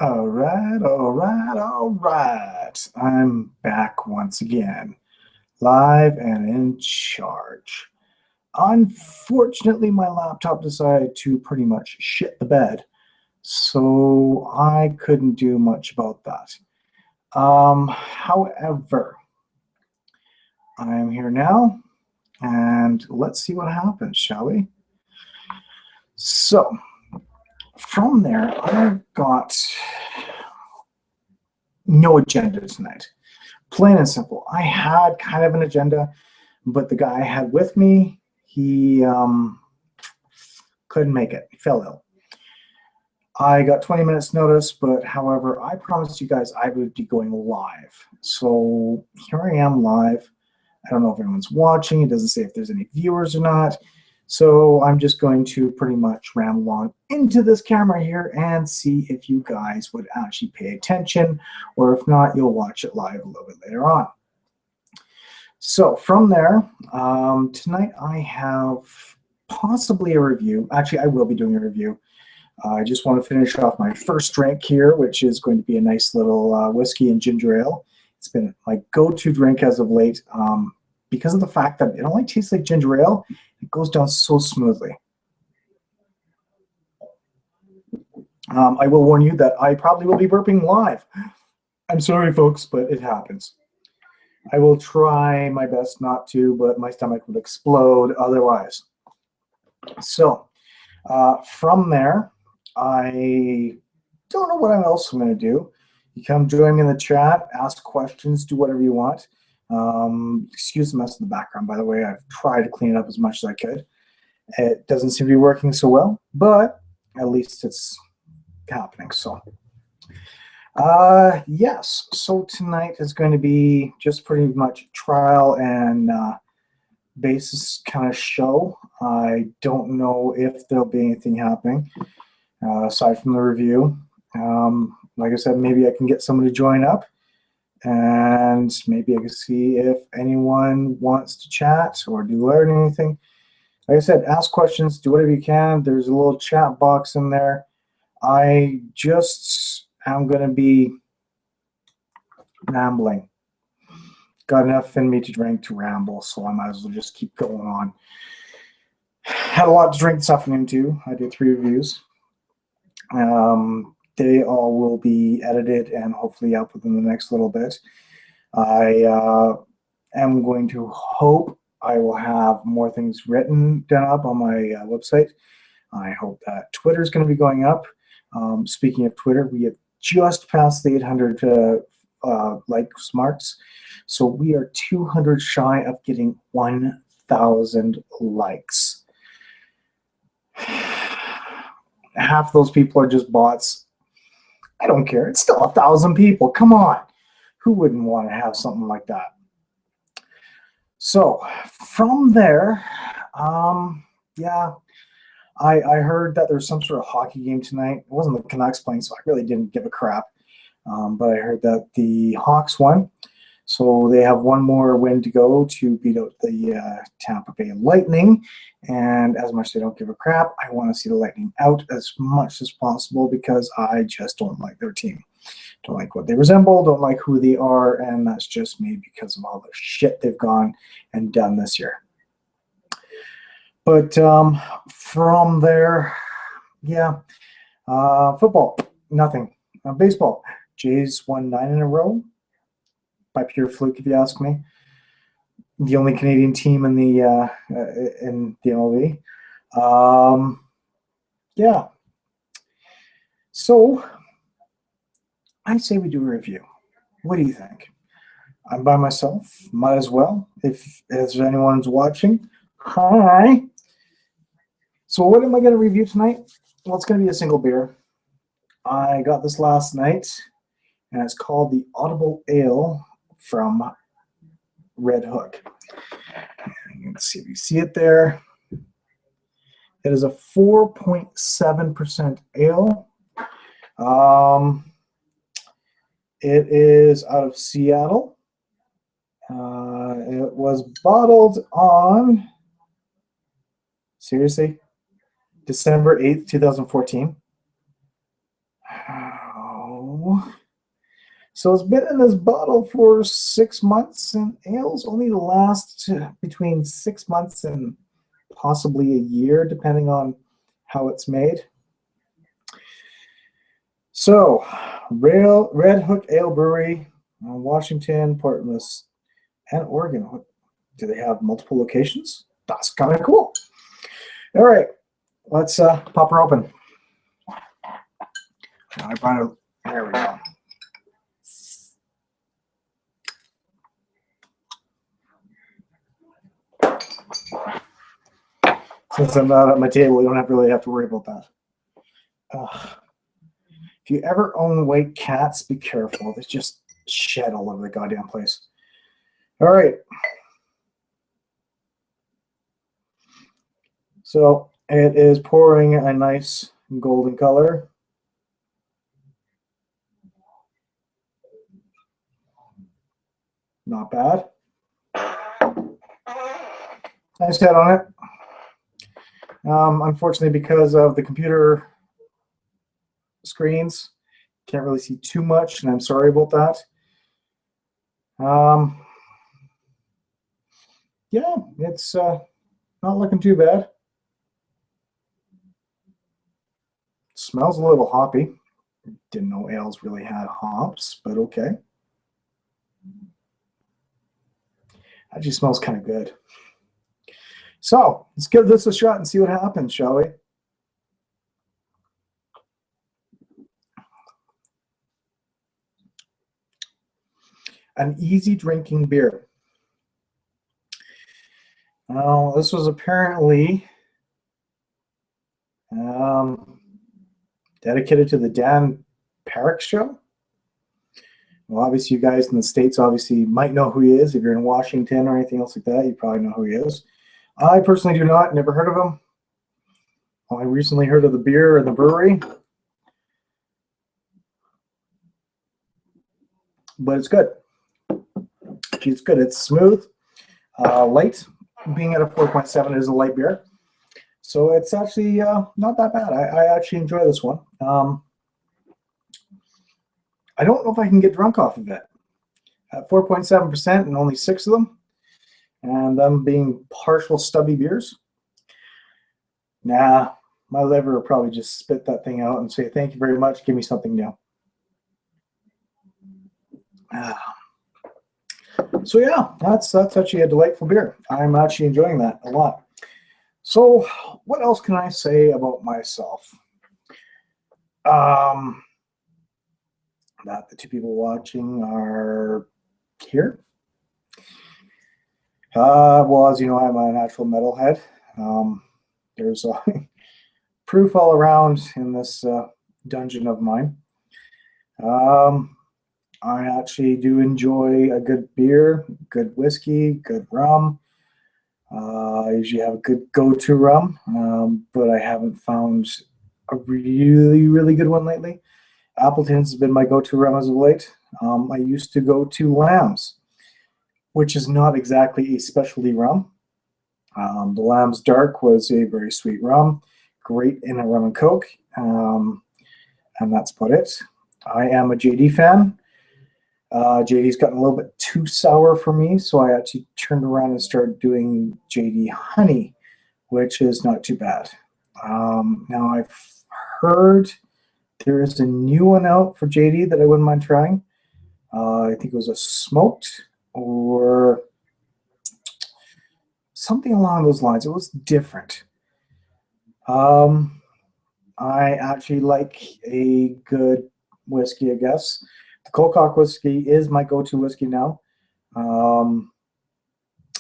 All right, all right, all right. I'm back once again, live and in charge. Unfortunately, my laptop decided to pretty much shit the bed, so I couldn't do much about that. However, I am here now, and let's see what happens, shall we? So, from there, I've got no agenda tonight. Plain and simple. I had kind of an agenda, but the guy I had with me, he couldn't make it. He fell ill. I got 20 minutes notice, but however, I promised you guys I would be going live. So here I am live. I don't know if anyone's watching. It doesn't say if there's any viewers or not. So I'm just going to pretty much ramble on into this camera here and see if you guys would actually pay attention, or if not, you'll watch it live a little bit later on. So from there, tonight I have possibly a review. Actually, I will be doing a review. I just want to finish off my first drink here, which is going to be a nice little whiskey and ginger ale. It's been my go-to drink as of late because of the fact that it only tastes like ginger ale. It goes down so smoothly. I will warn you that I probably will be burping live. I'm sorry, folks, but it happens. I will try my best not to, but my stomach would explode otherwise. So from there, I don't know what else I'm going to do. You come join me in the chat, ask questions, do whatever you want. Excuse the mess in the background, by the way. I've tried to clean it up as much as I could. It doesn't seem to be working so well, but at least it's happening. So yes, so tonight is going to be just pretty much trial and basis kind of show. I don't know if there'll be anything happening aside from the review. Like I said, maybe I can get someone to join up, and maybe I can see if anyone wants to chat or do learn anything. Like I said, ask questions, do whatever you can. There's a little chat box in there. I just am going to be rambling. Got enough in me to drink to ramble, so I might as well just keep going on. Had a lot to drink this afternoon too. I did 3 reviews. They all will be edited and hopefully up within the next little bit. I am going to hope I will have more things written done up on my website. I hope that Twitter is going to be going up. Speaking of Twitter, we have just passed the 800 likes marks. So we are 200 shy of getting 1,000 likes. Half those people are just bots. I don't care. It's still 1,000 people. Come on. Who wouldn't want to have something like that? So from there, yeah, I heard that there's some sort of hockey game tonight. It wasn't the Canucks playing, so I really didn't give a crap. But I heard that the Hawks won. So they have one more win to go to beat out the Tampa Bay Lightning. And as much as I don't give a crap, I want to see the Lightning out as much as possible because I just don't like their team. Don't like what they resemble, don't like who they are, and that's just me because of all the shit they've gone and done this year. But from there, yeah, football, nothing. Baseball, Jays won 9 in a row. By pure fluke, if you ask me. The only Canadian team in the MLB. Yeah. So I say we do a review. What do you think? I'm by myself. Might as well. If anyone's watching, hi. So what am I going to review tonight? Well, it's going to be a single beer. I got this last night, and it's called the Audible Ale from Red Hook. Let's see if you see it there. It is a 4.7% ale. It is out of Seattle. It was bottled on, seriously, December 8th, 2014. So it's been in this bottle for 6 months, and ales only last between 6 months and possibly a year, depending on how it's made. So, Red Hook Ale Brewery, Washington, Portland, and Oregon. Do they have multiple locations? That's kind of cool. All right, let's pop her open. I brought it. There we go. Since I'm not at my table, you don't really have to worry about that. If you ever own white cats, be careful. They just shed all over the goddamn place. All right. So it is pouring a nice golden color. Not bad. Nice head on it. Unfortunately, because of the computer screens, can't really see too much, and I'm sorry about that. Yeah, it's not looking too bad. Smells a little hoppy. Didn't know ales really had hops, but okay. Actually smells kind of good. So let's give this a shot and see what happens, shall we? An easy drinking beer. This was apparently dedicated to the Dan Parrick show. Well, obviously, you guys in the States obviously might know who he is. If you're in Washington or anything else like that, you probably know who he is. I personally do not, never heard of him. Well, I recently heard of the beer and the brewery. But it's good. It's good. It's smooth, light. Being at a 4.7 is a light beer. So it's actually not that bad. I actually enjoy this one. I don't know if I can get drunk off of it. At 4.7% and only 6 of them, and them being partial stubby beers, nah, my liver will probably just spit that thing out and say, thank you very much, give me something new. So yeah, that's actually a delightful beer. I'm actually enjoying that a lot. So what else can I say about myself? That the two people watching are here. Well, as you know, I'm a natural metalhead. There's proof all around in this dungeon of mine. I actually do enjoy a good beer, good whiskey, good rum. I usually have a good go-to rum, but I haven't found a really, really good one lately. Appleton's has been my go-to rum as of late. I used to go to Lamb's, which is not exactly a specialty rum. The Lamb's Dark was a very sweet rum, great in a rum and coke, and that's about it. I am a JD fan. JD's gotten a little bit too sour for me, so I actually turned around and started doing JD Honey, which is not too bad. Now I've heard there is a new one out for JD that I wouldn't mind trying. I think it was a smoked or something along those lines. It was different. I actually like a good whiskey, I guess. The Colcock whiskey is my go-to whiskey now. Crown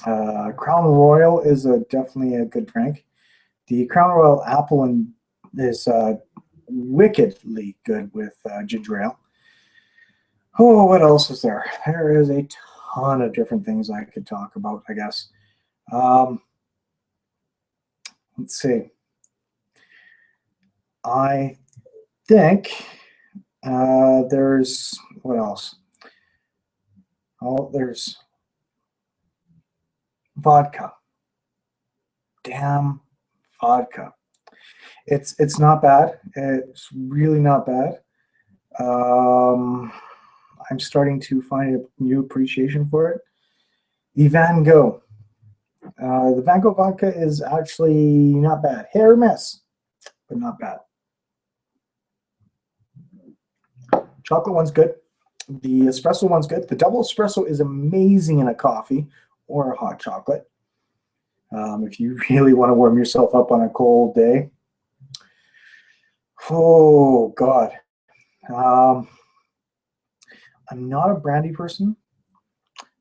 Royal is definitely a good drink. The Crown Royal Apple is wickedly good with ginger ale. Oh, what else is there? There is a ton of different things I could talk about, I guess. Let's see. I think there's, what else? Oh, there's vodka. Damn vodka. It's not bad. It's really not bad. I'm starting to find a new appreciation for it. The Van Gogh. The Van Gogh vodka is actually not bad. Hit or miss, but not bad. Chocolate one's good. The espresso one's good. The double espresso is amazing in a coffee or a hot chocolate. If you really want to warm yourself up on a cold day. Oh, God. I'm not a brandy person.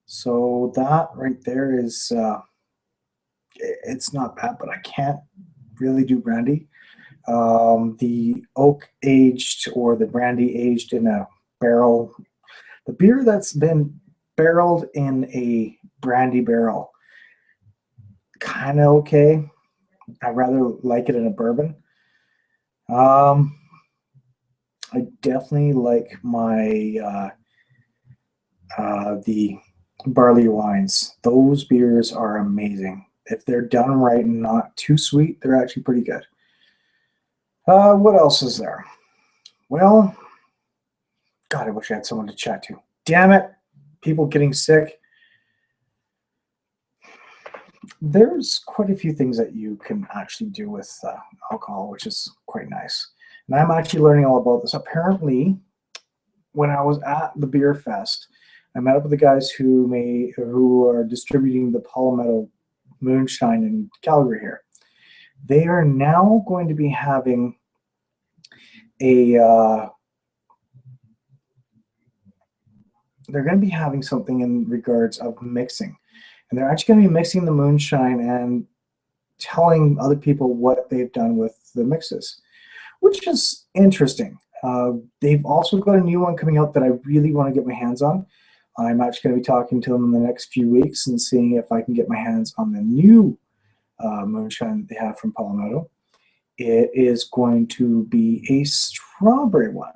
So that right there is, it's not bad, but I can't really do brandy. The oak aged or the brandy aged in a barrel, the beer that's been barreled in a brandy barrel, kind of okay. I rather like it in a bourbon. I definitely like my the barley wines. Those beers are amazing. If they're done right and not too sweet, they're actually pretty good. What else is there? Well, God, I wish I had someone to chat to. Damn it. People getting sick. There's quite a few things that you can actually do with alcohol, which is quite nice. And I'm actually learning all about this. Apparently, when I was at the beer fest, I met up with the guys who are distributing the Palmetto moonshine in Calgary here. They are now going to be having they're going to be having something in regards of mixing. And they're actually going to be mixing the moonshine and telling other people what they've done with the mixes, which is interesting. They've also got a new one coming out that I really want to get my hands on. I'm actually going to be talking to them in the next few weeks and seeing if I can get my hands on the new moonshine they have from Palmetto. It is going to be a strawberry one.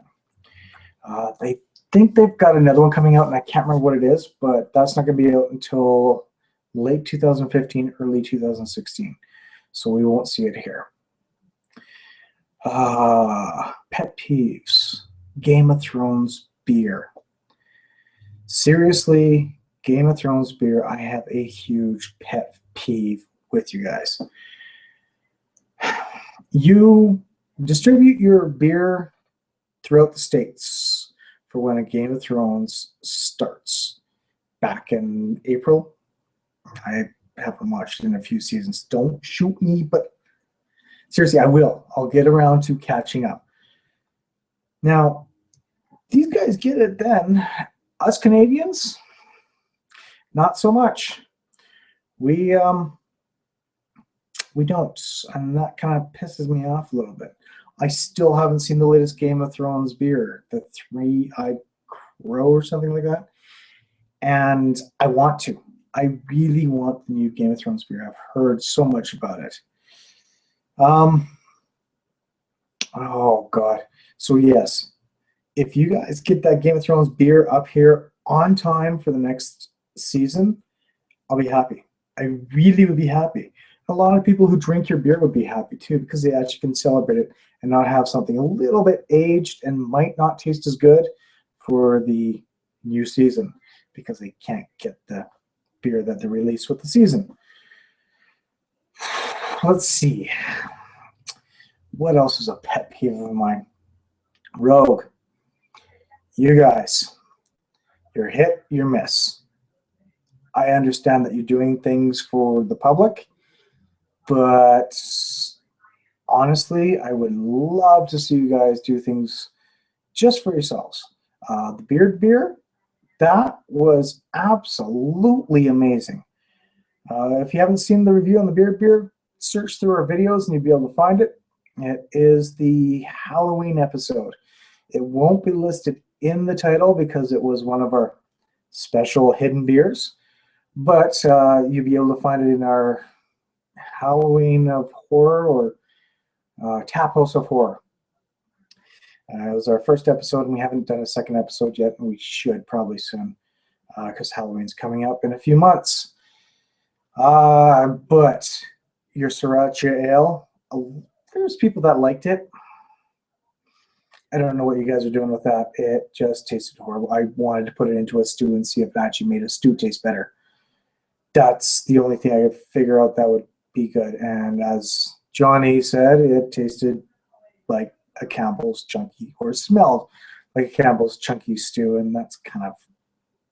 They think they've got another one coming out, and I can't remember what it is, but that's not going to be out until late 2015, early 2016. So we won't see it here. Pet peeves. Game of Thrones beer. Seriously, Game of Thrones beer, I have a huge pet peeve with you guys. You distribute your beer throughout the states for when a Game of Thrones starts back in April. I haven't watched it in a few seasons. Don't shoot me, but seriously, I will. I'll get around to catching up. Now, these guys get it then. Us Canadians, not so much. We don't, and that kind of pisses me off a little bit. I still haven't seen the latest Game of Thrones beer, the Three-Eyed Crow or something like that, and I want to. I really want the new Game of Thrones beer. I've heard so much about it. Oh God. So yes, if you guys get that Game of Thrones beer up here on time for the next season, I'll be happy. I really would be happy. A lot of people who drink your beer would be happy too, because they actually can celebrate it and not have something a little bit aged and might not taste as good for the new season because they can't get the beer that they release with the season. Let's see. What else is a pet peeve of mine? Rogue. You guys, you're hit, you miss. I understand that you're doing things for the public, but honestly, I would love to see you guys do things just for yourselves. The Beard Beer, that was absolutely amazing. If you haven't seen the review on the Beard Beer, search through our videos and you'll be able to find it. It is the Halloween episode. It won't be listed in the title because it was one of our special hidden beers, but you'll be able to find it in our Halloween of Horror or Tap House of Horror. It was our first episode, and we haven't done a second episode yet, and we should probably soon because Halloween's coming up in a few months. But your Sriracha Ale, there's people that liked it. I don't know what you guys are doing with that. It just tasted horrible. I wanted to put it into a stew and see if it actually made a stew taste better. That's the only thing I could figure out that would be good. And as Johnny said, it tasted like a Campbell's chunky, or smelled like a Campbell's chunky stew, and that's kind of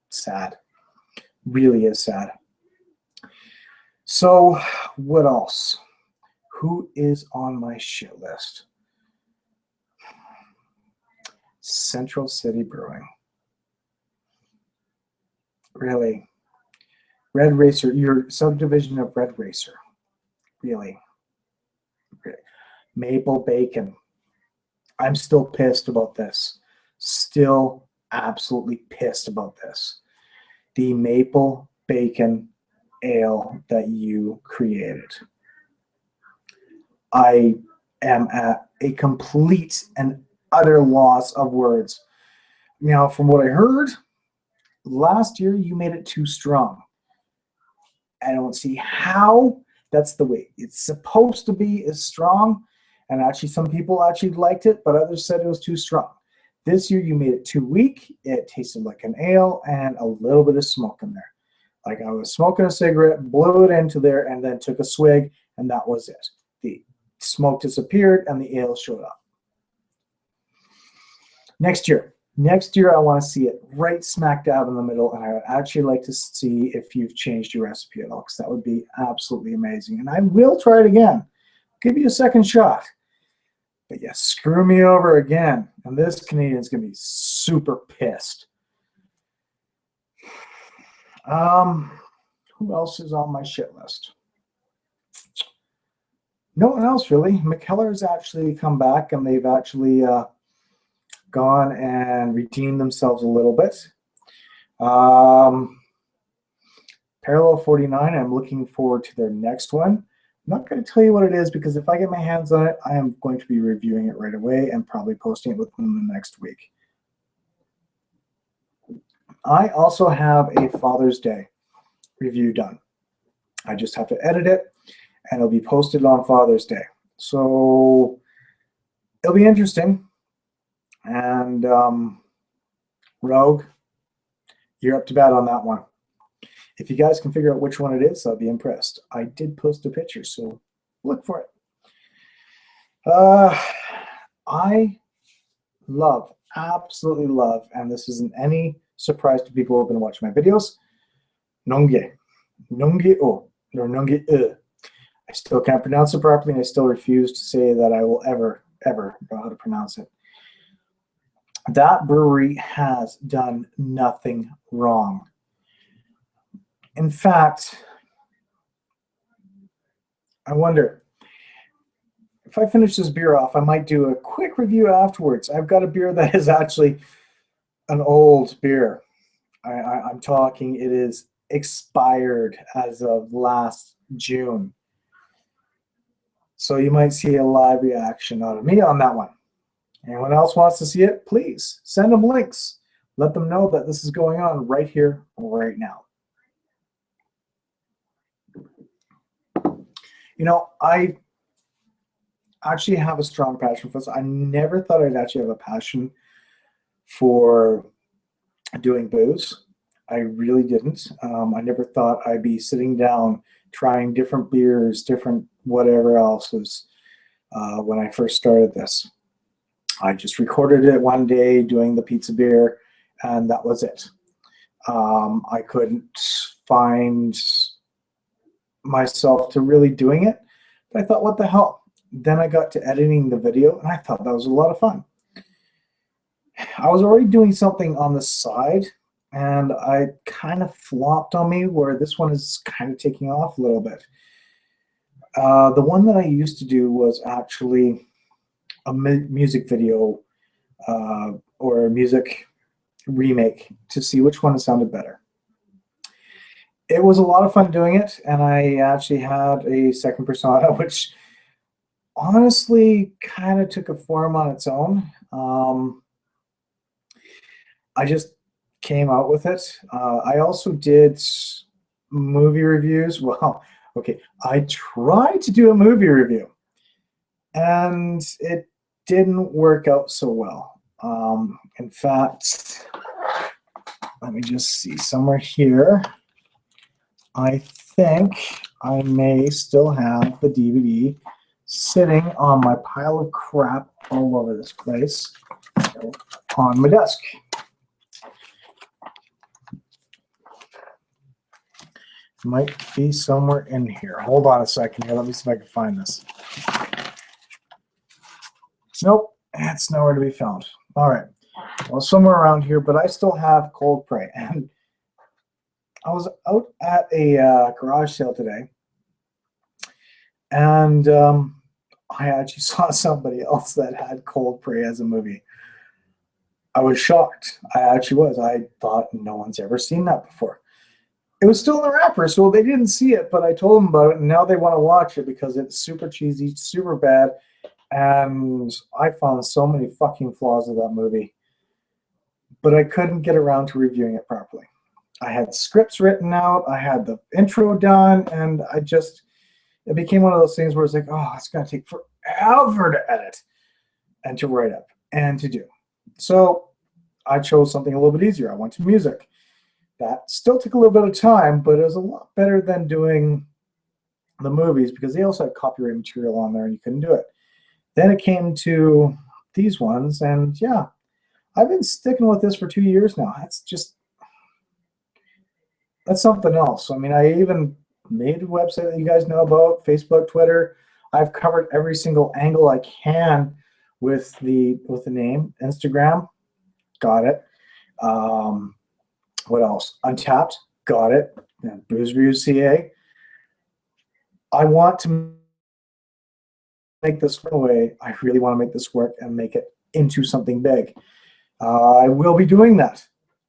sad. Really is sad. So what else? Who is on my shit list? Central City Brewing. Really? Red Racer, your subdivision of Red Racer. Really? Maple Bacon. I'm still pissed about this. Still absolutely pissed about this. The Maple Bacon Ale that you created. I am at a complete and utter loss of words. Now, from what I heard, last year you made it too strong. I don't see how. That's the way it's supposed to be, is strong. And actually, some people actually liked it, but others said it was too strong. This year you made it too weak. It tasted like an ale and a little bit of smoke in there. Like I was smoking a cigarette, blew it into there, and then took a swig, and that was it. The smoke disappeared, and the ale showed up. Next year, I want to see it right smack dab in the middle, and I would actually like to see if you've changed your recipe at all, because that would be absolutely amazing. And I will try it again. Give you a second shot. But yeah, screw me over again, and this Canadian's going to be super pissed. Who else is on my shit list? No one else, really. McKellar's actually come back, and they've actually gone and redeemed themselves a little bit. Parallel 49, I'm looking forward to their next one. I'm not going to tell you what it is, because if I get my hands on it, I am going to be reviewing it right away and probably posting it within the next week. I also have a Father's Day review done. I just have to edit it, and it'll be posted on Father's Day. So it'll be interesting. And Rogue, you're up to bat on that one. If you guys can figure out which one it is, I'll be impressed. I did post a picture, so look for it. I love, absolutely love, and this isn't any surprise to people who have been watching my videos, Nonge. Nonge o, or Nonge e. I still can't pronounce it properly, and I still refuse to say that I will ever know how to pronounce it. That brewery has done nothing wrong. In fact, I wonder, if I finish this beer off, I might do a quick review afterwards. I've got a beer that is actually an old beer. I'm talking, it is expired as of last June. So you might see a live reaction out of me on that one. Anyone else wants to see it, please send them links. Let them know that this is going on right here, right now. You know, I actually have a strong passion for this. I never thought I'd actually have a passion for doing booze. I really didn't. I never thought I'd be sitting down trying different beers, different whatever else was when I first started this. I just recorded it one day doing the pizza beer, and that was it. I couldn't find myself to really doing it, but I thought, what the hell? Then I got to editing the video, and I thought that was a lot of fun. I was already doing something on the side, and I kind of flopped on me, where this one is kind of taking off a little bit. The one that I used to do was actually a music video or a music remake to see which one sounded better. It was a lot of fun doing it, and I actually had a second persona, which honestly kind of took a form on its own. I just came out with it. I also did movie reviews. Well, okay, I tried to do a movie review, and it didn't work out so well. In fact, let me just see somewhere here. I think I may still have the DVD sitting on my pile of crap all over this place on my desk. Might be somewhere in here. Hold on a second here. Let me see if I can find this. Nope, it's nowhere to be found. All right. Well, somewhere around here, but I still have Cold Prey. And I was out at a garage sale today, and I actually saw somebody else that had Cold Prey as a movie. I was shocked. I actually was. I thought no one's ever seen that before. It was still in the wrapper, so they didn't see it, but I told them about it, and now they want to watch it because it's super cheesy, super bad, and I found so many fucking flaws of that movie. But I couldn't get around to reviewing it properly. I had scripts written out, I had the intro done, and it became one of those things where it's like, oh, it's going to take forever to edit and to write up and to do. So I chose something a little bit easier. I went to music. That still took a little bit of time, but it was a lot better than doing the movies because they also had copyright material on there and you couldn't do it. Then it came to these ones, and yeah, I've been sticking with this for 2 years now. That's something else. I mean, I even made a website that you guys know about, Facebook, Twitter. I've covered every single angle I can with the name. Instagram, got it. What else? Untapped, got it. And Booze Reviews CA. I want to make this way. I really want to make this work and make it into something big. I will be doing that.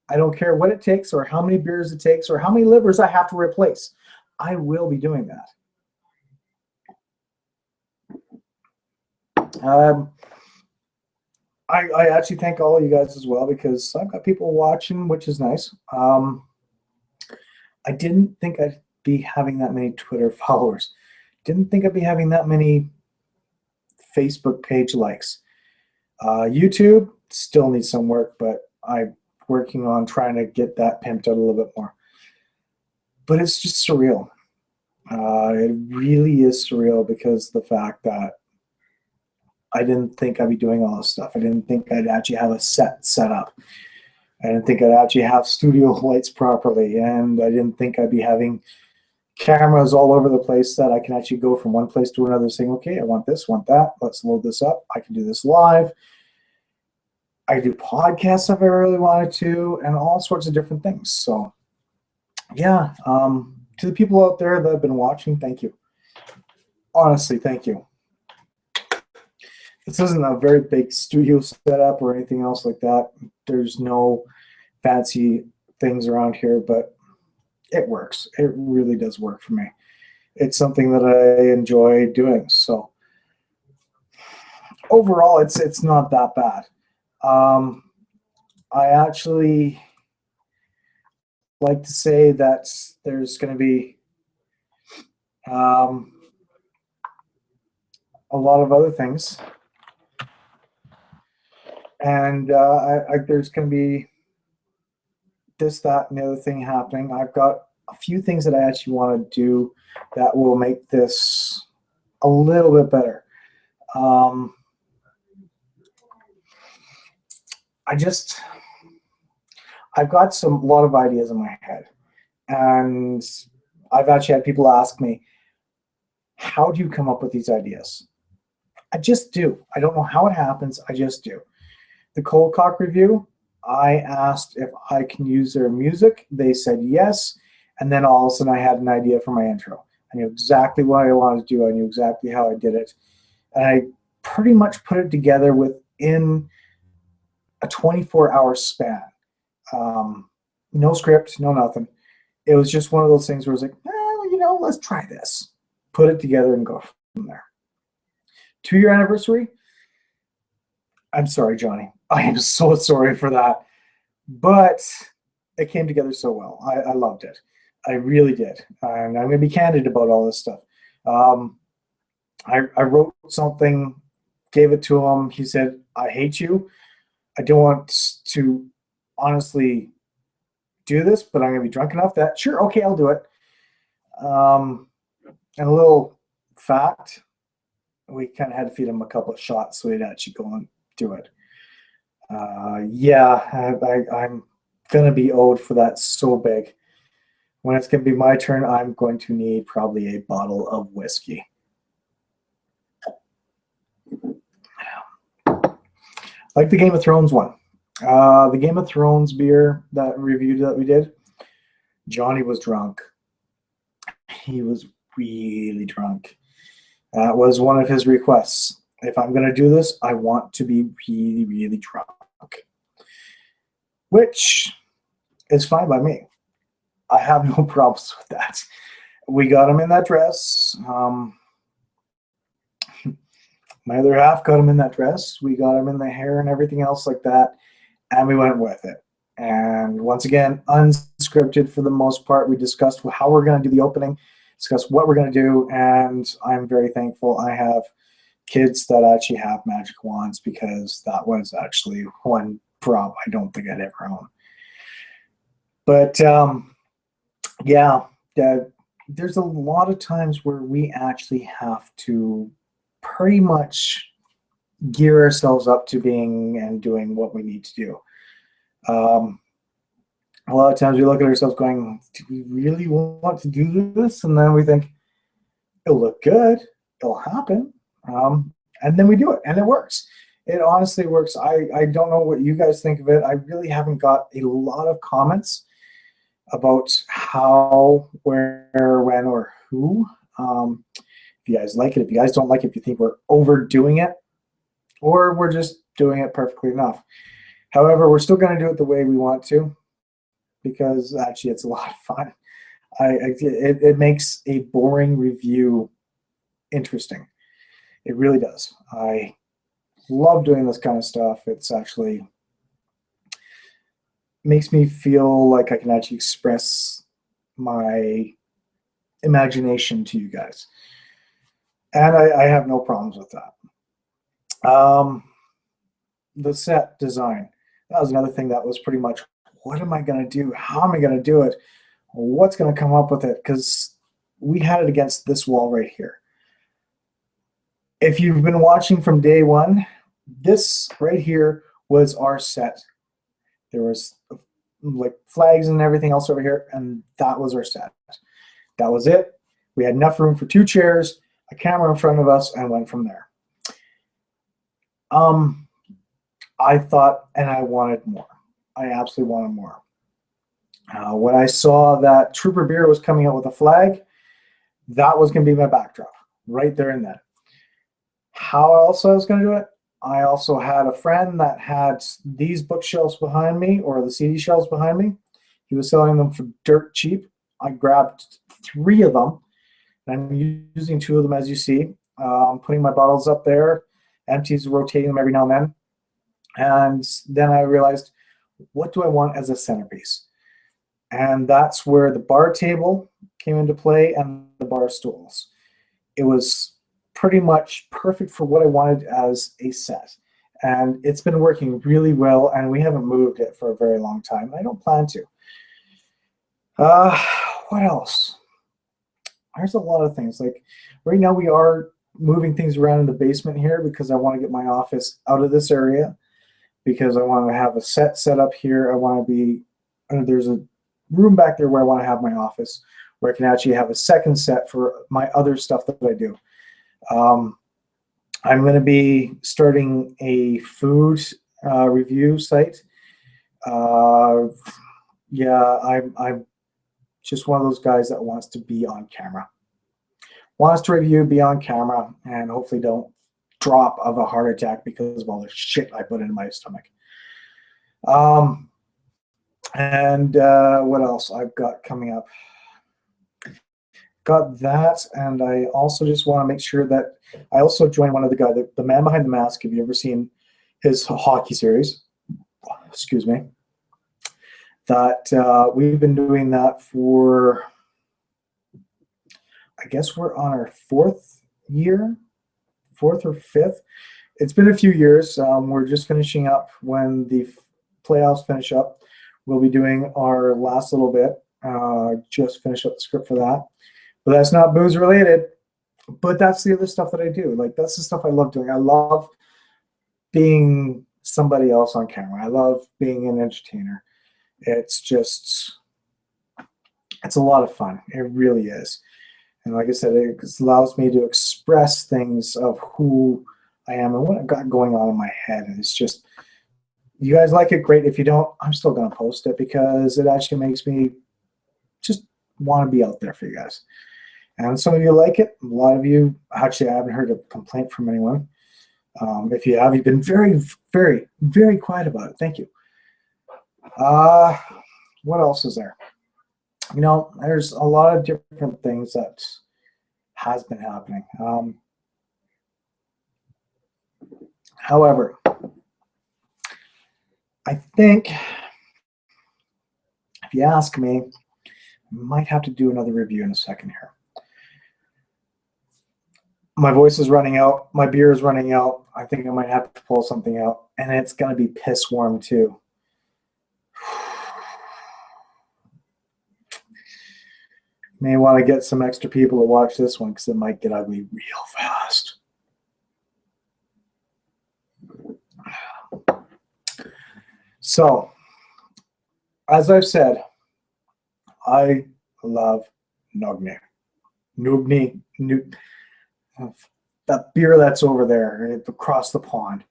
I don't care what it takes or how many beers it takes or how many livers I have to replace. I will be doing that. I actually thank all of you guys as well because I've got people watching, which is nice. I didn't think I'd be having that many Twitter followers. Didn't think I'd be having that many Facebook page likes. YouTube still needs some work, but I'm working on trying to get that pimped out a little bit more. But it's just surreal. It really is surreal because the fact that I didn't think I'd be doing all this stuff. I didn't think I'd actually have a set up. I didn't think I'd actually have studio lights properly, and I didn't think I'd be having cameras all over the place that I can actually go from one place to another saying, okay, I want this, want that, let's load this up. I can do this live. I do podcasts if I really wanted to, and all sorts of different things. So yeah, to the people out there that have been watching, thank you. Honestly, thank you. This isn't a very big studio setup or anything else like that. There's no fancy things around here, but it works. It really does work for me. It's something that I enjoy doing. So overall, it's not that bad. I actually like to say that there's going to be a lot of other things. And there's going to be this, that, and the other thing happening. I've got a few things that I actually want to do that will make this a little bit better. I've got a lot of ideas in my head, and I've actually had people ask me, how do you come up with these ideas? I just do. I don't know how it happens. I just do. The Cold Cock review, I asked if I can use their music. They said yes. And then all of a sudden I had an idea for my intro. I knew exactly what I wanted to do. I knew exactly how I did it. And I pretty much put it together within a 24-hour span. No script, no nothing. It was just one of those things where I was like, well, let's try this. Put it together and go from there. 2-year anniversary. I'm sorry, Johnny. I am so sorry for that. But it came together so well. I loved it. I really did. And I'm going to be candid about all this stuff. I wrote something gave it to him. He said, I hate you. I don't want to honestly do this, but I'm going to be drunk enough that, sure, okay, I'll do it. And a little fact, we kind of had to feed him a couple of shots so he'd actually go and do it. Yeah, I'm going to be owed for that so big. When it's going to be my turn, I'm going to need probably a bottle of whiskey. Like the Game of Thrones one. The Game of Thrones beer that review that we did, Johnny was drunk. He was really drunk. That was one of his requests. If I'm going to do this, I want to be really, really drunk. Which is fine by me. I have no problems with that. We got him in that dress. My other half got him in that dress. We got him in the hair and everything else like that. And we went with it. And once again, unscripted for the most part. We discussed how we're going to do the opening, discussed what we're going to do. And I'm very thankful I have kids that actually have magic wands, because that was actually one prop I don't think I'd ever own. But yeah, there's a lot of times where we actually have to pretty much gear ourselves up to being and doing what we need to do. A lot of times we look at ourselves going, do we really want to do this? And then we think, it'll look good, it'll happen. And then we do it, and it works. It honestly works. I don't know what you guys think of it. I really haven't got a lot of comments about how, where, when, or who. If you guys like it, if you guys don't like it, if you think we're overdoing it, or we're just doing it perfectly enough. However, we're still going to do it the way we want to, because actually it's a lot of fun. It makes a boring review interesting. It really does. I love doing this kind of stuff. It's actually makes me feel like I can actually express my imagination to you guys. And I have no problems with that. The set design. That was another thing that was pretty much, what am I going to do? How am I going to do it? What's going to come up with it? Because we had it against this wall right here. If you've been watching from day one, this right here was our set. There was like flags and everything else over here, and that was our set. That was it. We had enough room for 2 chairs, a camera in front of us, and went from there. I thought, and I wanted more. I absolutely wanted more. When I saw that Trooper Beer was coming out with a flag, that was going to be my backdrop right there and then. How else I was going to do it? I also had a friend that had these bookshelves behind me, or the CD shelves behind me. He was selling them for dirt cheap. I grabbed 3 of them, and I'm using 2 of them, as you see. I'm putting my bottles up there, empties, rotating them every now and then. And then I realized, what do I want as a centerpiece? And that's where the bar table came into play, and the bar stools. It was pretty much perfect for what I wanted as a set. And it's been working really well, and we haven't moved it for a very long time. I don't plan to. What else? There's a lot of things. Like right now we are moving things around in the basement here, because I want to get my office out of this area, because I want to have a set up here. I want to be, there's a room back there where I want to have my office, where I can actually have a second set for my other stuff that I do. I'm going to be starting a food review site. Yeah, I'm just one of those guys that wants to be on camera. Wants to review, be on camera, and hopefully don't drop of a heart attack because of all the shit I put into my stomach. What else I've got coming up? Got that, and I also just want to make sure that I also join one of the guys, the man behind the mask. Have you ever seen his hockey series? Excuse me. That we've been doing that for, I guess we're on our 4th year, 4th or 5th. It's been a few years. We're just finishing up when the playoffs finish up. We'll be doing our last little bit. Just finish up the script for that. But that's not booze related. But that's the other stuff that I do. Like, that's the stuff I love doing. I love being somebody else on camera. I love being an entertainer. It's just, it's a lot of fun. It really is. And like I said, it allows me to express things of who I am and what I've got going on in my head. And it's just, you guys like it, great. If you don't, I'm still going to post it because it actually makes me just want to be out there for you guys. And some of you like it. A lot of you, actually, I haven't heard a complaint from anyone. If you have, you've been very, very, very quiet about it. Thank you. What else is there? You know, there's a lot of different things that has been happening. However, I think if you ask me, I might have to do another review in a second here. My voice is running out. My beer is running out. I think I might have to pull something out. And it's going to be piss warm too. May want to get some extra people to watch this one because it might get ugly real fast. So, as I've said, I love Nogni. That beer that's over there across the pond.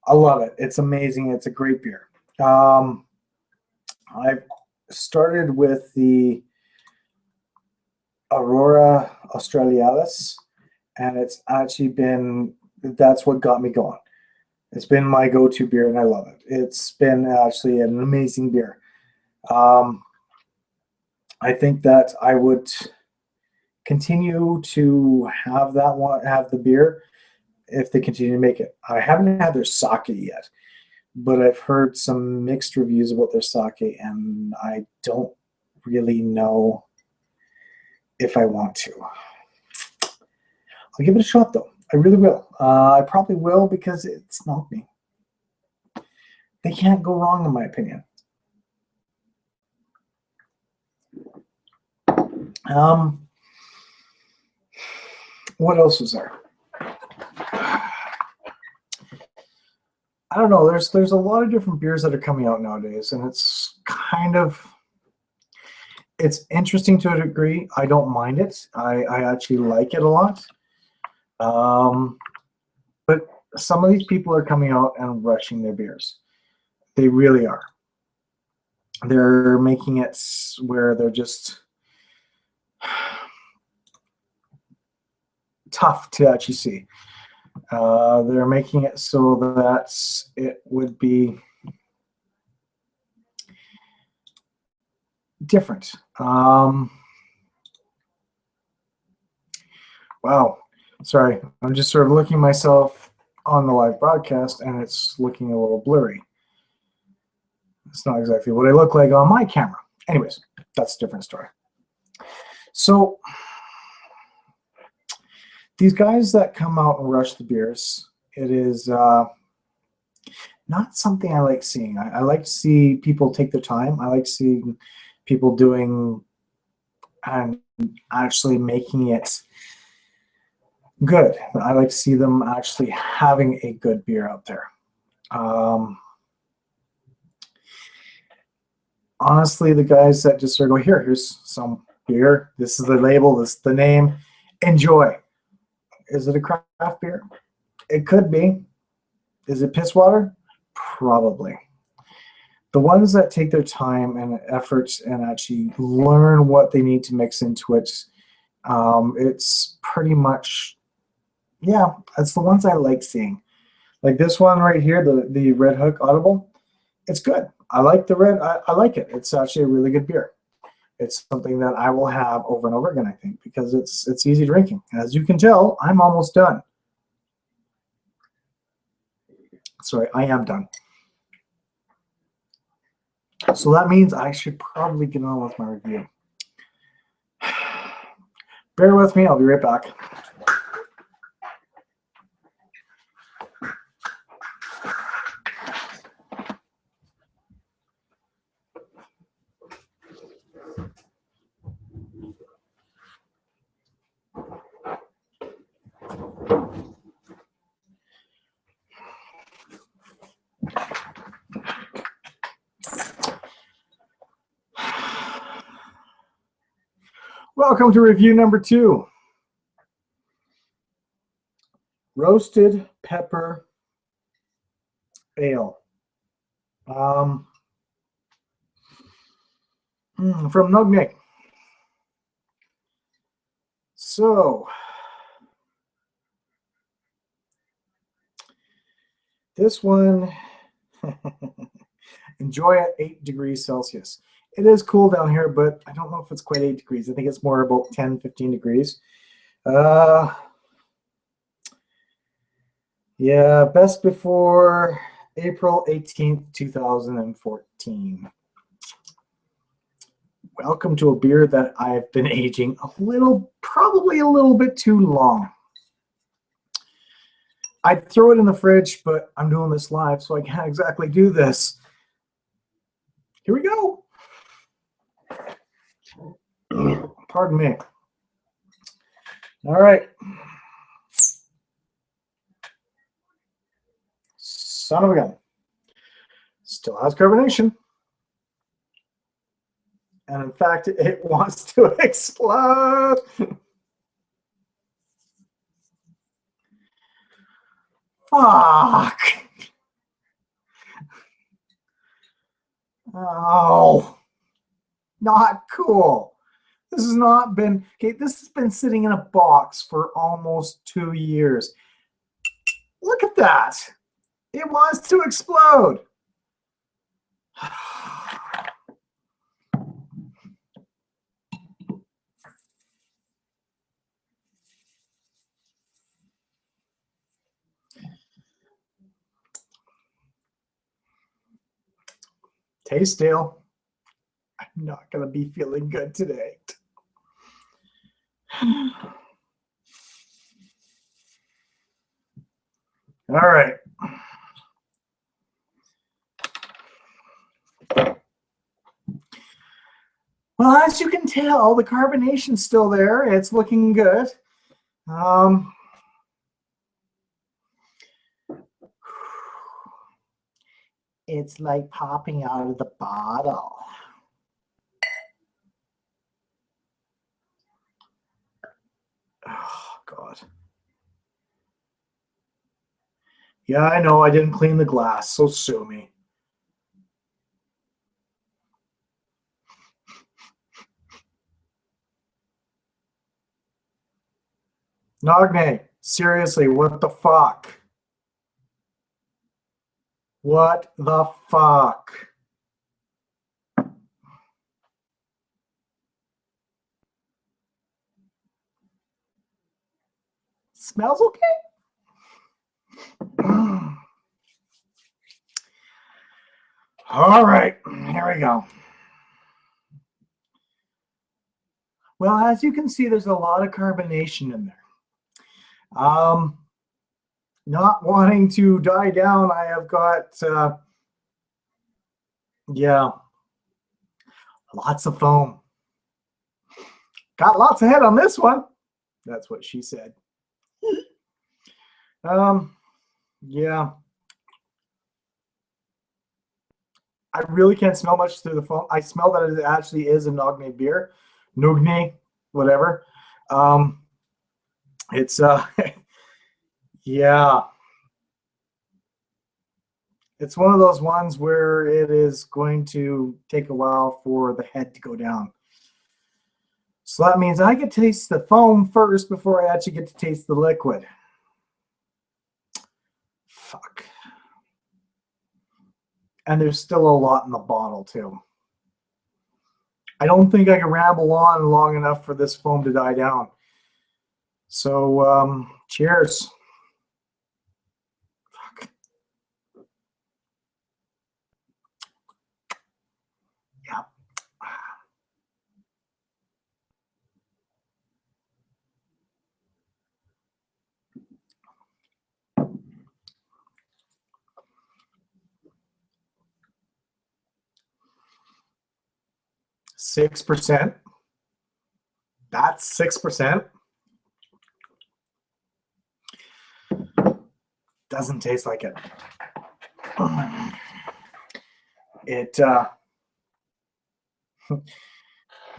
I love it. It's amazing. It's a great beer. I've started with the Aurora Australis, and it's actually been, that's what got me going. It's been my go-to beer, and I love it. It's been actually an amazing beer. I think that I would continue to have that one, have the beer, if they continue to make it. I haven't had their sake yet, but I've heard some mixed reviews about their sake, and I don't really know if I want to. I'll give it a shot though. I really will. I probably will because it's not me. They can't go wrong in my opinion. What else is there? I don't know. There's a lot of different beers that are coming out nowadays, and it's kind of, it's interesting to a degree. I don't mind it. I actually like it a lot. But some of these people are coming out and rushing their beers. They really are. They're making it where they're just tough to actually see. They're making it so that it would be different. Wow. Sorry, I'm just sort of looking at myself on the live broadcast, and it's looking a little blurry. It's not exactly what I look like on my camera. Anyways, that's a different story. So these guys that come out and rush the beers, it is not something I like seeing. I like to see people take their time. I like seeing people doing and actually making it good. I like to see them actually having a good beer out there. Honestly, the guys that just sort of go, here's some beer. This is the label. This is the name. Enjoy. Is it a craft beer? It could be. Is it piss water? Probably. The ones that take their time and efforts and actually learn what they need to mix into it, it's pretty much, yeah, it's the ones I like seeing. Like this one right here, the Red Hook Audible, it's good. I like the red. I like it. It's actually a really good beer. It's something that I will have over and over again, I think, because it's easy drinking. As you can tell, I'm almost done. Sorry, I am done. So that means I should probably get on with my review. Bear with me. I'll be right back. Welcome to review number 2. Roasted pepper ale. From Nugnick. So, this one, enjoy at 8 degrees Celsius. It is cool down here, but I don't know if it's quite 8 degrees. I think it's more about 10, 15 degrees. Yeah, best before April 18th, 2014. Welcome to a beer that I've been aging probably a little bit too long. I'd throw it in the fridge, but I'm doing this live, so I can't exactly do this. Here we go. Pardon me. All right. Son of a gun. Still has carbonation. And in fact, it wants to explode. Fuck. Oh, not cool. This has not been, okay, this has been sitting in a box for almost 2 years. Look at that. It wants to explode. Taste stale. I'm not going to be feeling good today. All right. Well, as you can tell, the carbonation's still there. It's looking good. It's like popping out of the bottle. Oh, God. Yeah, I know. I didn't clean the glass, so sue me. Nagne, seriously, what the fuck? What the fuck? Smells okay? All right, here we go. Well, as you can see, there's a lot of carbonation in there. Not wanting to die down, I have got, yeah, lots of foam. Got lots of head on this one. That's what she said. Yeah. I really can't smell much through the foam. I smell that it actually is a Nogne beer. Nogne, whatever. It's, yeah. It's one of those ones where it is going to take a while for the head to go down. So that means I get to taste the foam first before I actually get to taste the liquid. Fuck. And there's still a lot in the bottle too. I don't think I can ramble on long enough for this foam to die down. So, cheers. Fuck. Yeah. 6%. That's 6%. Doesn't taste like it.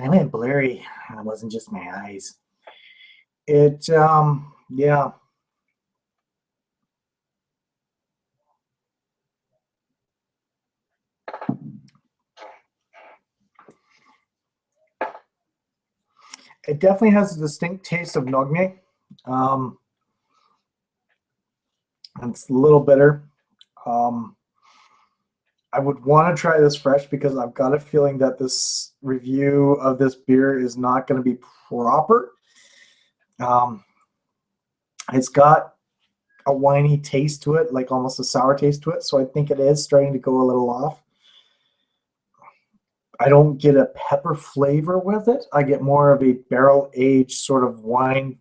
I went blurry. It wasn't just my eyes. Yeah. It definitely has a distinct taste of Nogne. Um, it's a little bitter. Um, I would want to try this fresh because I've got a feeling that this review of this beer is not going to be proper. Um, it's got a winey taste to it, like almost a sour taste to it. So I think it is starting to go a little off. I don't get a pepper flavor with it. I get more of a barrel aged sort of wine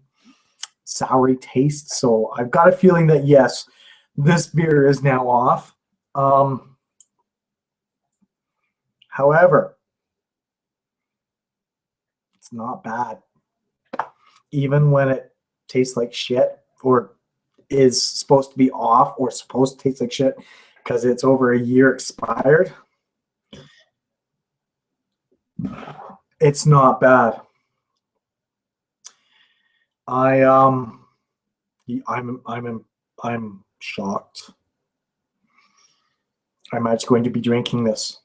soury taste. So I've got a feeling that yes, this beer is now off. However, it's not bad. Even when it tastes like shit or is supposed to be off or supposed to taste like shit because it's over a year expired, it's not bad. I'm shocked. I'm actually going to be drinking this.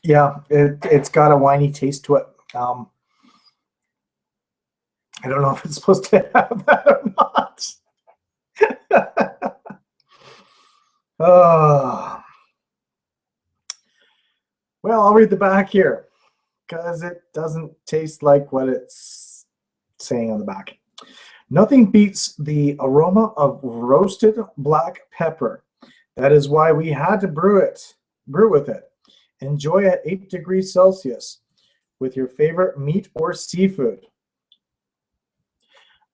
Yeah, it's got a winey taste to it. I don't know if it's supposed to have that or not. Oh. Well, I'll read the back here because it doesn't taste like what it's saying on the back. Nothing beats the aroma of roasted black pepper. That is why we had to brew with it. Enjoy at 8 degrees Celsius with your favorite meat or seafood.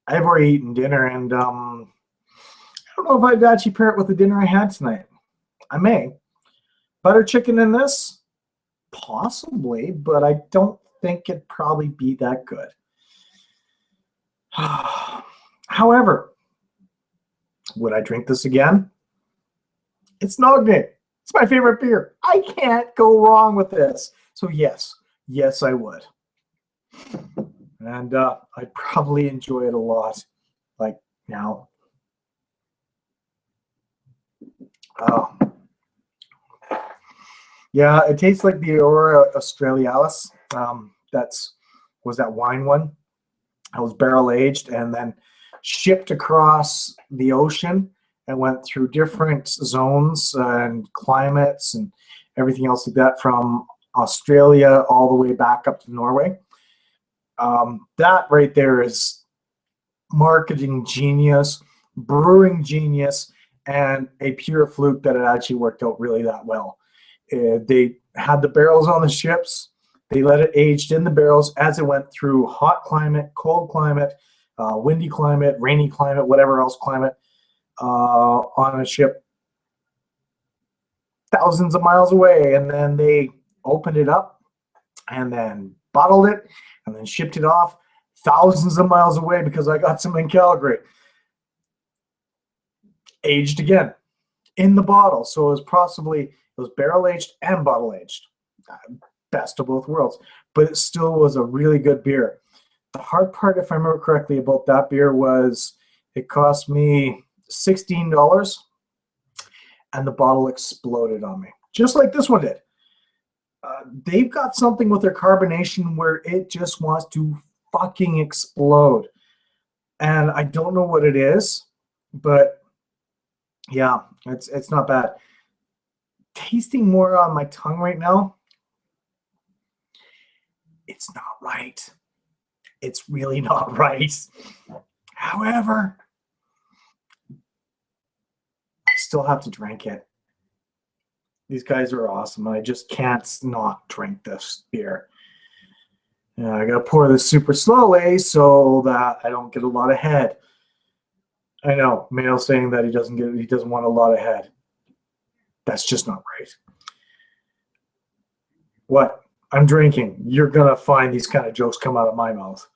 I've already eaten dinner, and I don't know if I'd actually pair it with the dinner I had tonight. I may. Butter chicken in this? Possibly, but I don't think it'd probably be that good. However, would I drink this again? It's Nogne. It's my favorite beer. I can't go wrong with this. So yes, I would. And I'd probably enjoy it a lot. Like now. Oh. Yeah, it tastes like the Aurora Australis. Was that wine one. It was barrel aged and then shipped across the ocean and went through different zones and climates and everything else like that from Australia all the way back up to Norway. That right there is marketing genius, brewing genius, and a pure fluke that it actually worked out really that well. They had the barrels on the ships. They let it aged in the barrels as it went through hot climate, cold climate, windy climate, rainy climate, whatever else climate on a ship thousands of miles away. And then they opened it up and then bottled it and then shipped it off thousands of miles away because I got some in Calgary. Aged again in the bottle. So it was barrel aged and bottle aged. Best of both worlds. But it still was a really good beer. The hard part, if I remember correctly, about that beer was it cost me $16 and the bottle exploded on me. Just like this one did. They've got something with their carbonation where it just wants to fucking explode. And I don't know what it is, but yeah, it's not bad. Tasting more on my tongue right now, it's not right. It's really not right. However, I still have to drink it. These guys are awesome. I just can't not drink this beer. I gotta pour this super slowly so that I don't get a lot of head. I know, Mail saying that he doesn't want a lot of head. That's just not right. What? I'm drinking. You're gonna find these kind of jokes come out of my mouth.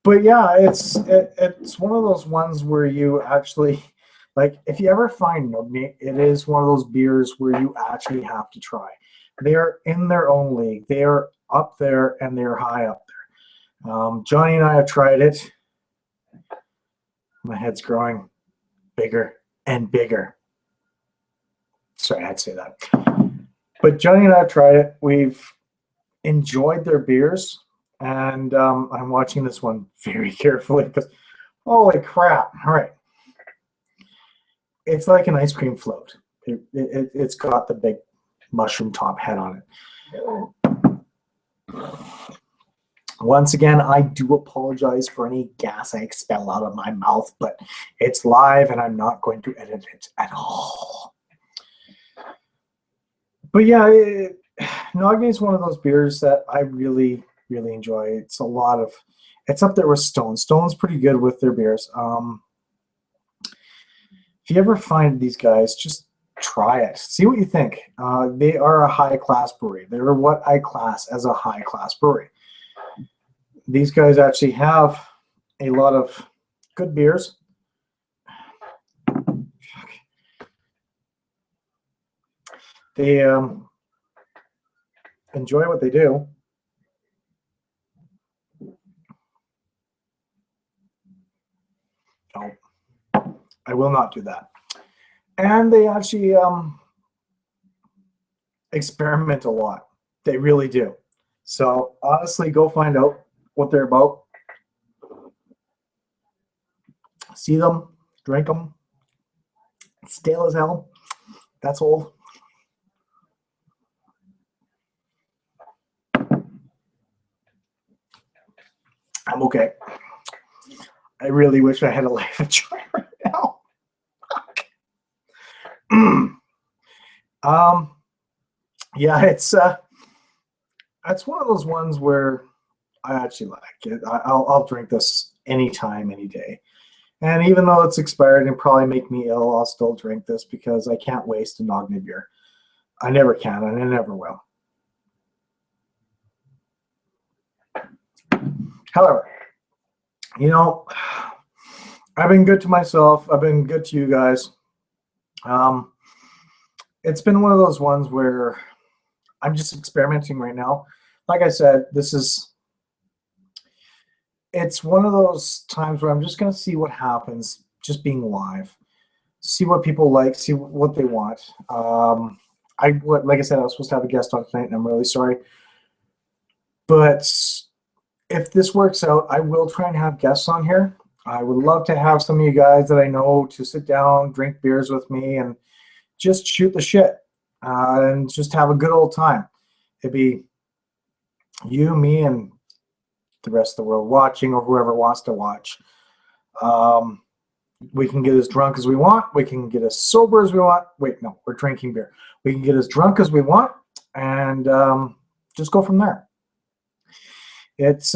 But yeah, it's one of those ones where you actually like if you ever find Nugni, it is one of those beers where you actually have to try. They're in their own league. They are up there and they're high up there. Johnny and I have tried it. My head's growing bigger and bigger. Sorry, I had to say that. But Johnny and I have tried it. We've enjoyed their beers, and I'm watching this one very carefully because, holy crap! All right, it's like an ice cream float. It's got the big mushroom top head on it. Once again, I do apologize for any gas I expel out of my mouth, but it's live and I'm not going to edit it at all. But yeah, Nogni is one of those beers that I really, really enjoy. It's up there with Stone. Stone's pretty good with their beers. If you ever find these guys, just try it. See what you think. They are a high-class brewery. They're what I class as a high-class brewery. These guys actually have a lot of good beers. They enjoy what they do. No, I will not do that. And they actually experiment a lot. They really do. So honestly, go find out what they're about. See them, drink them. Stale as hell. That's old. I'm okay. I really wish I had a life of joy right now. Yeah, it's one of those ones where I actually like it. I'll drink this anytime, any day. And even though it's expired and probably make me ill, I'll still drink this because I can't waste a Nogni beer. I never can, and I never will. However, you know, I've been good to myself. I've been good to you guys. It's been one of those ones where I'm just experimenting right now. Like I said, it's one of those times where I'm just going to see what happens just being live. See what people like, see what they want. Like I said, I was supposed to have a guest on tonight, and I'm really sorry. But if this works out, I will try and have guests on here. I would love to have some of you guys that I know to sit down, drink beers with me, and just shoot the shit and just have a good old time. It'd be you, me, and the rest of the world watching, or whoever wants to watch. We can get as drunk as we want. We can get as sober as we want. Wait, no, we're drinking beer. We can get as drunk as we want and just go from there. It's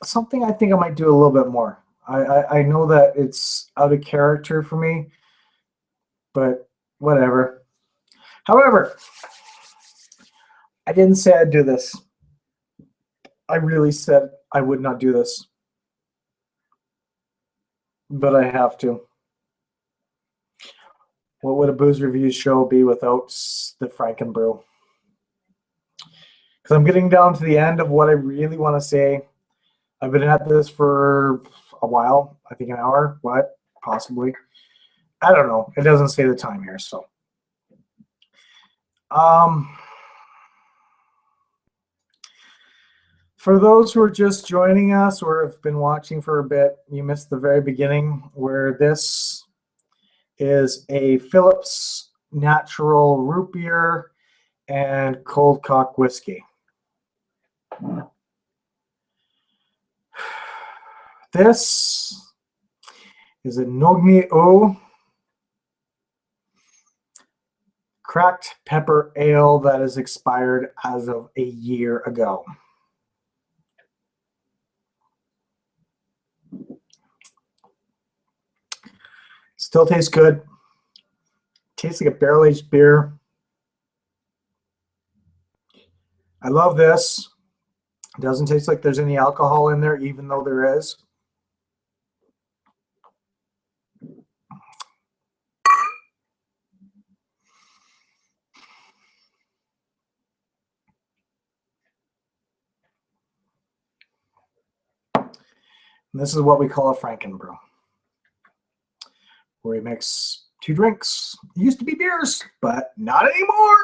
something I think I might do a little bit more. I know that it's out of character for me, but whatever. However, I didn't say I'd do this. I really said I would not do this. But I have to. What would a booze review show be without the Frankenbrew? Because I'm getting down to the end of what I really want to say. I've been at this for a while. I think an hour. What? Possibly. I don't know. It doesn't say the time here, so. For those who are just joining us or have been watching for a bit, you missed the very beginning where this is a Phillips Natural Root Beer and Cold Cock Whiskey. This is a Nogni O cracked pepper ale that is expired as of a year ago. Still tastes good. Tastes like a barrel-aged beer. I love this. It doesn't taste like there's any alcohol in there, even though there is. And this is what we call a Frankenbrew, where we mix 2 drinks. It used to be beers, but not anymore.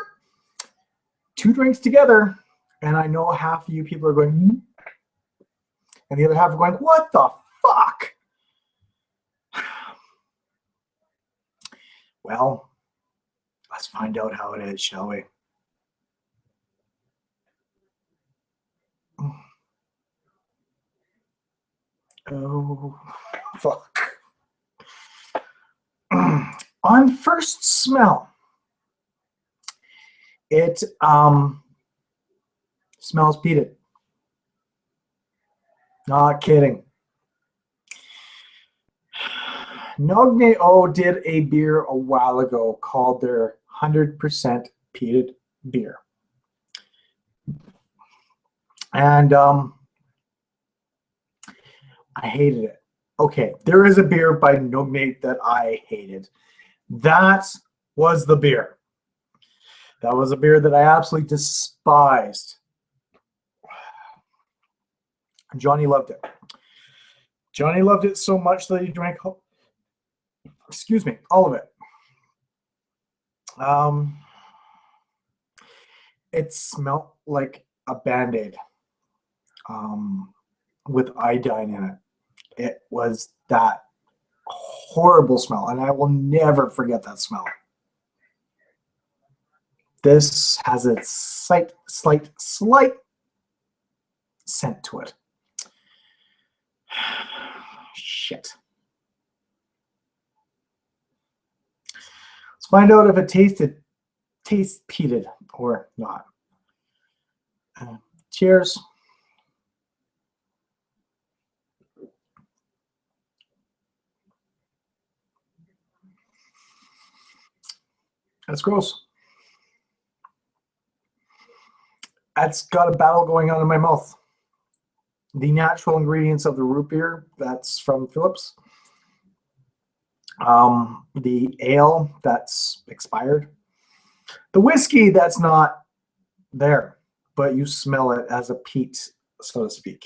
2 drinks together, and I know half of you people are going, and the other half are going, what the fuck? Well, let's find out how it is, shall we? Oh, fuck. On first smell, it smells peated. Not kidding. Nogneo did a beer a while ago called their 100% peated beer. And I hated it. Okay, there is a beer by Nognate that I hated. That was the beer. That was a beer that I absolutely despised. Johnny loved it. Johnny loved it so much that he drank, excuse me, all of it. It smelled like a Band-Aid with iodine in it. It was that horrible smell, and I will never forget that smell. This has a slight scent to it. Shit. Let's find out if it tastes peated or not. Cheers. That's gross. That's got a battle going on in my mouth. The natural ingredients of the root beer, that's from Phillips. The ale, that's expired. The whiskey, that's not there, but you smell it as a peat, so to speak.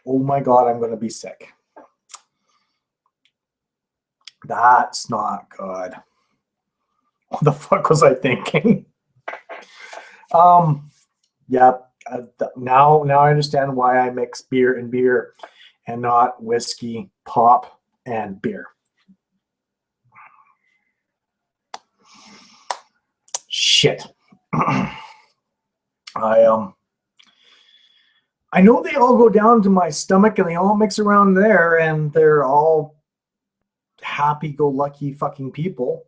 Oh my God, I'm going to be sick. That's not good. What the fuck was I thinking? Yeah, now I understand why I mix beer and beer and not whiskey, pop, and beer. Shit. I know they all go down to my stomach and they all mix around there and they're all happy-go-lucky fucking people.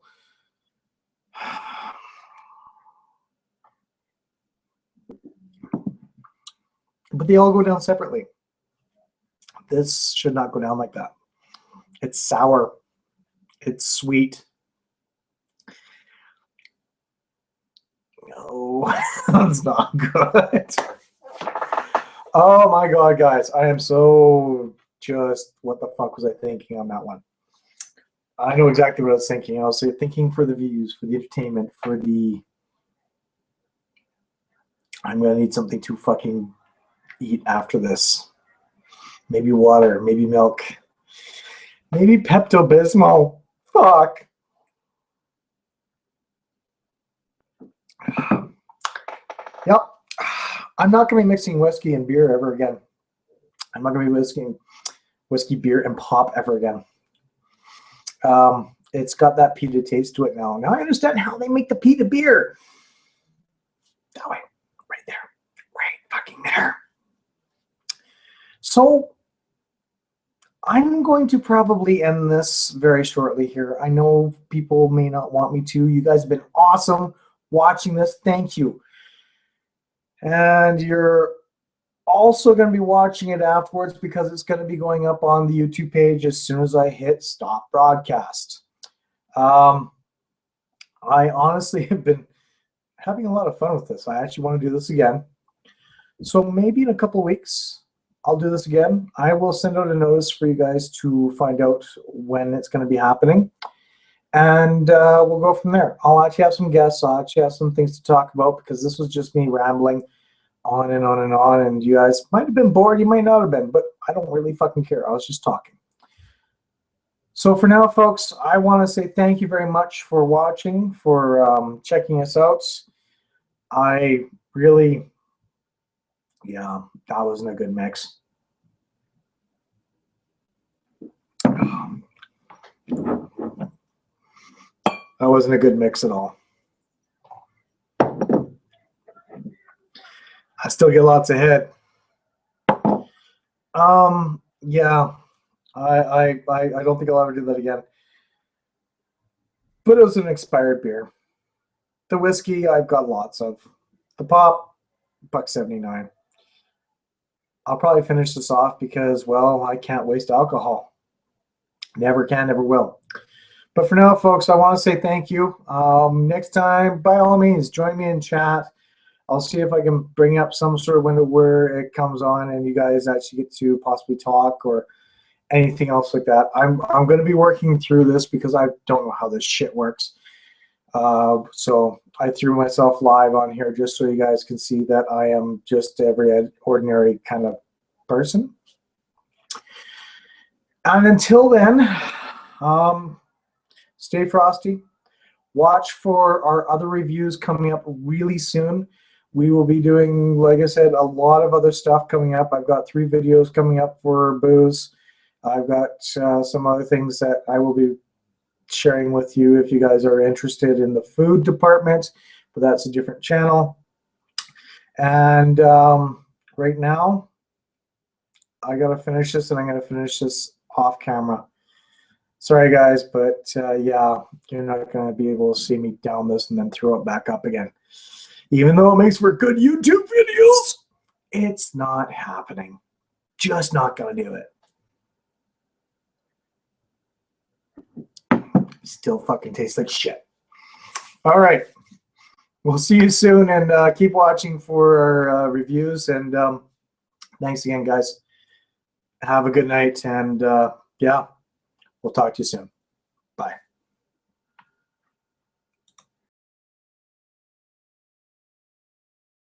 But they all go down separately. This should not go down like that. It's sour. It's sweet. No, that's not good. Oh my God, guys. I am so just, what the fuck was I thinking on that one? I know exactly what I was thinking. I was thinking for the views, for the entertainment, for the... I'm going to need something to fucking eat after this. Maybe water, maybe milk, maybe Pepto-Bismol. Fuck. Yep. I'm not going to be mixing whiskey and beer ever again. I'm not going to be mixing whiskey, beer, and pop ever again. It's got that peated taste to it now. Now I understand how they make the peated beer. That way, right there, right fucking there. So I'm going to probably end this very shortly here. I know people may not want me to. You guys have been awesome watching this. Thank you. And you're also going to be watching it afterwards because it's going to be going up on the YouTube page as soon as I hit stop broadcast. I honestly have been having a lot of fun with this. I actually want to do this again. So maybe in a couple of weeks, I'll do this again. I will send out a notice for you guys to find out when it's going to be happening. And we'll go from there. I'll actually have some guests. I'll actually have some things to talk about because this was just me rambling on and on and on. And you guys might have been bored. You might not have been, but I don't really fucking care. I was just talking. So for now, folks, I want to say thank you very much for watching, for checking us out. I really, yeah, that wasn't a good mix. That wasn't a good mix at all. I still get lots of head. Yeah, I don't think I'll ever do that again. But it was an expired beer. The whiskey I've got lots of. The pop, $1.79. I'll probably finish this off because, well, I can't waste alcohol. Never can, never will. But for now, folks, I want to say thank you. Next time, by all means, join me in chat. I'll see if I can bring up some sort of window where it comes on and you guys actually get to possibly talk or anything else like that. I'm going to be working through this because I don't know how this shit works. So I threw myself live on here just so you guys can see that I am just every ordinary kind of person. And until then, stay frosty. Watch for our other reviews coming up really soon. We will be doing, like I said, a lot of other stuff coming up. I've got 3 videos coming up for booze. I've got some other things that I will be sharing with you if you guys are interested in the food department, but that's a different channel. And right now, I got to finish this, and I'm going to finish this off camera. Sorry, guys, but yeah, you're not going to be able to see me down this and then throw it back up again. Even though it makes for good YouTube videos, it's not happening. Just not going to do it. Still fucking tastes like shit. All right. We'll see you soon, and keep watching for our reviews. And thanks again, guys. Have a good night, and yeah, we'll talk to you soon.